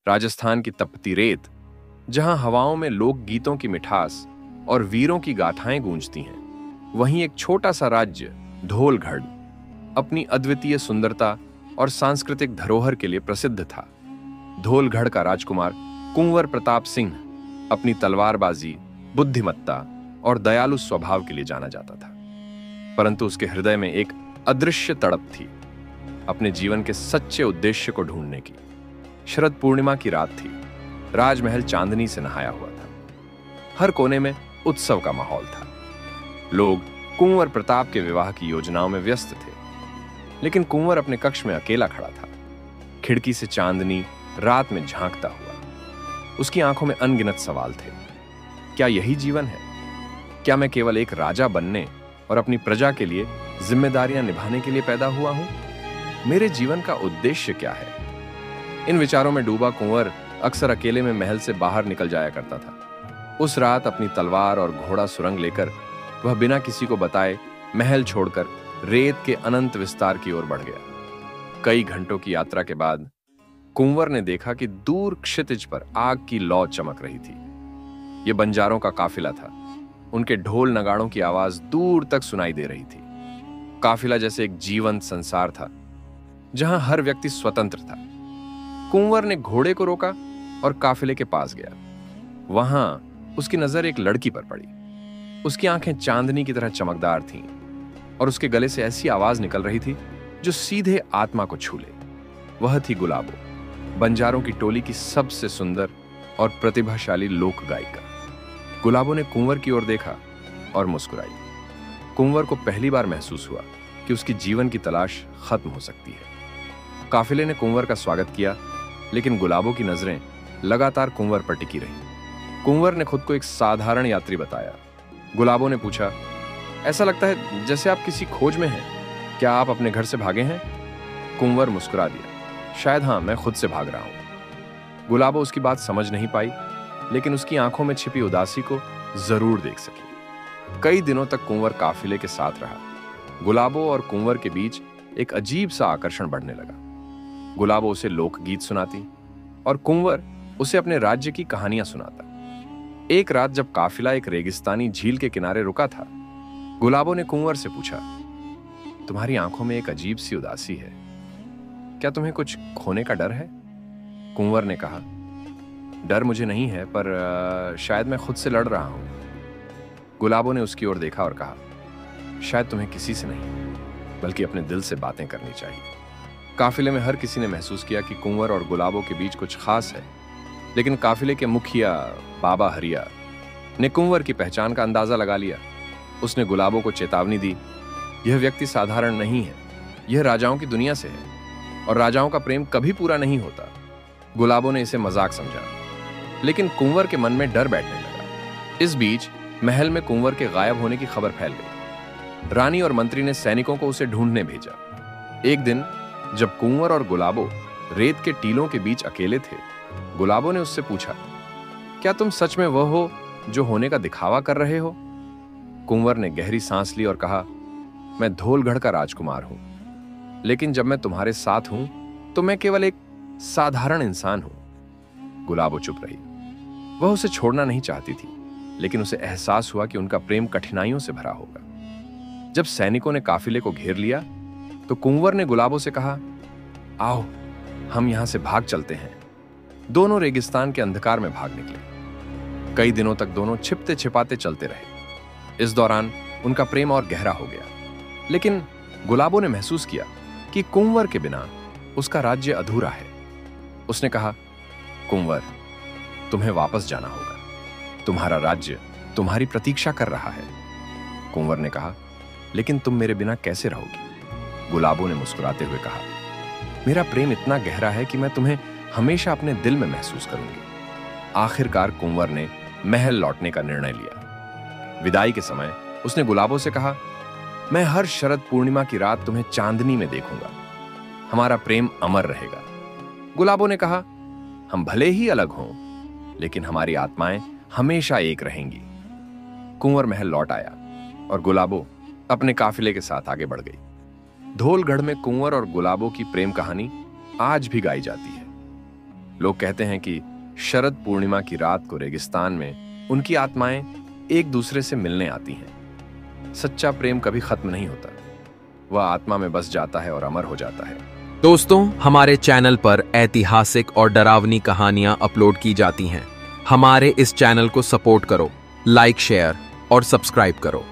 राजस्थान की तपती रेत, जहां हवाओं में लोक गीतों की मिठास और वीरों की गाथाएं गूंजती हैं, वहीं एक छोटा सा राज्य धोलगढ़ अपनी अद्वितीय सुंदरता और सांस्कृतिक धरोहर के लिए प्रसिद्ध था। धोलगढ़ का राजकुमार कुंवर प्रताप सिंह अपनी तलवारबाजी, बुद्धिमत्ता और दयालु स्वभाव के लिए जाना जाता था, परंतु उसके हृदय में एक अदृश्य तड़प थी, अपने जीवन के सच्चे उद्देश्य को ढूंढने की। शरद पूर्णिमा की रात थी। राजमहल चांदनी से नहाया हुआ था। हर कोने में उत्सव का माहौल था। लोग कुंवर प्रताप के विवाह की योजनाओं में व्यस्त थे, लेकिन कुंवर अपने कक्ष में अकेला खड़ा था, खिड़की से चांदनी रात में झांकता हुआ। उसकी आंखों में अनगिनत सवाल थे। क्या यही जीवन है? क्या मैं केवल एक राजा बनने और अपनी प्रजा के लिए जिम्मेदारियां निभाने के लिए पैदा हुआ हूं? मेरे जीवन का उद्देश्य क्या है? इन विचारों में डूबा कुंवर अक्सर अकेले में महल से बाहर निकल जाया करता था। उस रात अपनी तलवार और घोड़ा सुरंग लेकर वह बिना किसी को बताए महल छोड़कर रेत के अनंत विस्तार की ओर बढ़ गया। कई घंटों की यात्रा के बाद कुंवर ने देखा कि दूर क्षितिज पर आग की लौ चमक रही थी। यह बंजारों का काफिला था। उनके ढोल नगाड़ों की आवाज दूर तक सुनाई दे रही थी। काफिला जैसे एक जीवंत संसार था, जहां हर व्यक्ति स्वतंत्र था। कुंवर ने घोड़े को रोका और काफिले के पास गया। वहां उसकी नजर एक लड़की पर पड़ी। उसकी आंखें चांदनी की तरह चमकदार थीं और उसके गले से ऐसी आवाज निकल रही थी जो सीधे आत्मा को छू ले। वह थी गुलाबो, बंजारों की टोली की सबसे सुंदर और प्रतिभाशाली लोक गायिका। गुलाबो ने कुंवर की ओर देखा और मुस्कुराई। कुंवर को पहली बार महसूस हुआ कि उसकी जीवन की तलाश खत्म हो सकती है। काफिले ने कुंवर का स्वागत किया, लेकिन गुलाबो की नजरें लगातार कुंवर पर टिकी रहीं। कुंवर ने खुद को एक साधारण यात्री बताया। गुलाबो ने पूछा, ऐसा लगता है जैसे आप किसी खोज में हैं। क्या आप अपने घर से भागे हैं? कुंवर मुस्कुरा दिया, शायद हाँ, मैं खुद से भाग रहा हूं। गुलाबो उसकी बात समझ नहीं पाई, लेकिन उसकी आंखों में छिपी उदासी को जरूर देख सकी। कई दिनों तक कुंवर काफिले के साथ रहा। गुलाबो और कुंवर के बीच एक अजीब सा आकर्षण बढ़ने लगा। गुलाबो उसे लोकगीत सुनाती और कुंवर उसे अपने राज्य की कहानियां सुनाता। एक रात जब काफिला एक रेगिस्तानी झील के किनारे रुका था, गुलाबो ने कुंवर से पूछा, तुम्हारी आंखों में एक अजीब सी उदासी है। क्या तुम्हें कुछ खोने का डर है? कुंवर ने कहा, डर मुझे नहीं है, पर शायद मैं खुद से लड़ रहा हूं। गुलाबो ने उसकी ओर देखा और कहा, शायद तुम्हें किसी से नहीं, बल्कि अपने दिल से बातें करनी चाहिए। काफिले में हर किसी ने महसूस किया कि कुंवर और गुलाबो के बीच कुछ खास है, लेकिन काफिले के मुखिया बाबा हरिया ने कुंवर की पहचान का अंदाजा लगा लिया। उसने गुलाबो को चेतावनी दी, यह व्यक्ति साधारण नहीं है, यह राजाओं की दुनिया से है और राजाओं का प्रेम कभी पूरा नहीं होता। गुलाबो ने इसे मजाक समझा, लेकिन कुंवर के मन में डर बैठने लगा। इस बीच महल में कुंवर के गायब होने की खबर फैल गई। रानी और मंत्री ने सैनिकों को उसे ढूंढने भेजा। एक दिन जब कुंवर और गुलाबो रेत के टीलों के बीच अकेले थे, गुलाबो ने उससे पूछा, क्या तुम सच में वह हो जो होने का दिखावा कर रहे हो? कुंवर ने गहरी सांस ली और कहा, मैं धोलगढ़ का राजकुमार हूं, लेकिन जब मैं तुम्हारे साथ हूं तो मैं केवल एक साधारण इंसान हूं। गुलाबो चुप रही। वह उसे छोड़ना नहीं चाहती थी, लेकिन उसे एहसास हुआ कि उनका प्रेम कठिनाइयों से भरा होगा। जब सैनिकों ने काफिले को घेर लिया तो कुंवर ने गुलाबो से कहा, आओ हम यहां से भाग चलते हैं। दोनों रेगिस्तान के अंधकार में भाग निकले। कई दिनों तक दोनों छिपते छिपाते चलते रहे। इस दौरान उनका प्रेम और गहरा हो गया, लेकिन गुलाबो ने महसूस किया कि कुंवर के बिना उसका राज्य अधूरा है। उसने कहा, कुंवर, तुम्हें वापस जाना होगा। तुम्हारा राज्य तुम्हारी प्रतीक्षा कर रहा है। कुंवर ने कहा, लेकिन तुम मेरे बिना कैसे रहोगी? गुलाबो ने मुस्कुराते हुए कहा, मेरा प्रेम इतना गहरा है कि मैं तुम्हें हमेशा अपने दिल में महसूस करूंगी। आखिरकार कुंवर ने महल लौटने का निर्णय लिया। विदाई के समय उसने गुलाबो से कहा, मैं हर शरद पूर्णिमा की रात तुम्हें चांदनी में देखूंगा। हमारा प्रेम अमर रहेगा। गुलाबो ने कहा, हम भले ही अलग हों, लेकिन हमारी आत्माएं हमेशा एक रहेंगी। कुंवर महल लौट आया और गुलाबो अपने काफिले के साथ आगे बढ़ गई। धोलगढ़ में कुंवर और गुलाबो की प्रेम कहानी आज भी गाई जाती है। लोग कहते हैं कि शरद पूर्णिमा की रात को रेगिस्तान में उनकी आत्माएं एक दूसरे से मिलने आती हैं। सच्चा प्रेम कभी खत्म नहीं होता, वह आत्मा में बस जाता है और अमर हो जाता है। दोस्तों, हमारे चैनल पर ऐतिहासिक और डरावनी कहानियां अपलोड की जाती हैं। हमारे इस चैनल को सपोर्ट करो, लाइक, शेयर और सब्सक्राइब करो।